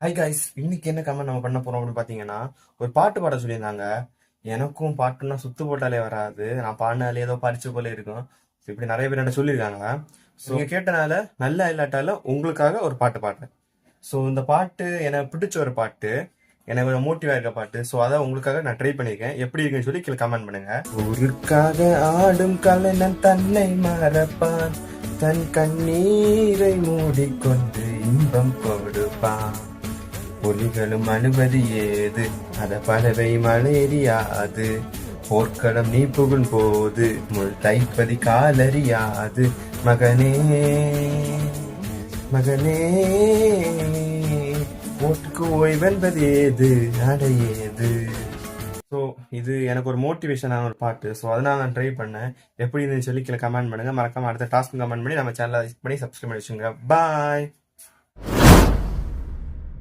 Hi guys, இன்னைக்கு என்ன comment நம்ம பண்ண போறோம் அப்படின்னு பாத்தீங்கன்னா, ஒரு பாட்டு பாட சொல்லியிருந்தாங்க. எனக்கும் பாட்டுன்னா சுத்து போட்டாலே வராது, நான் பாடினாலே ஏதோ பறிச்சு போல இருக்கும். So, இப்படி நிறைய பேர் என்ன சொல்லியிருக்காங்க. ஸோ நீங்க கேட்டனால நல்லா இல்லாட்டாலும் உங்களுக்காக ஒரு பாட்டு பாடுறேன். ஸோ இந்த பாட்டு எனக்கு பிடிச்ச ஒரு பாட்டு, எனக்கு ஒரு மோட்டிவா இருக்க பாட்டு. ஸோ அதை உங்களுக்காக நான் ட்ரை பண்ணியிருக்கேன். எப்படி இருக்குன்னு சொல்லி கீழே கமெண்ட் பண்ணுங்க. ஊருக்காக ஆடும் கலைஞன் தன்னை மறப்பான், தன் கண்ணீரை மூடிக்கொண்டு இன்பம் கொடுப்பான். ஒலிகளும் அனுமதி ஏது, அத பறவை மலேரியாது. போர்க்களம் நீ புகும் போது முள் தைப்பதி காலறியாது. மகனே மகனே, ஓட்டுக்கு ஓய்வென்பது ஏது, அடையேது. ஸோ இது எனக்கு ஒரு மோட்டிவேஷனான ஒரு பாட்டு. ஸோ அதனால நான் ட்ரை பண்ணேன். எப்படி இருந்துன்னு சொல்லி கீழே கமெண்ட் பண்ணுங்க. மறக்காம அடுத்த டாஸ்க்கு கமெண்ட் பண்ணி நம்ம சேனலை பண்ணி சப்ஸ்கிரைப் பண்ணி வச்சுங்க. பாய்.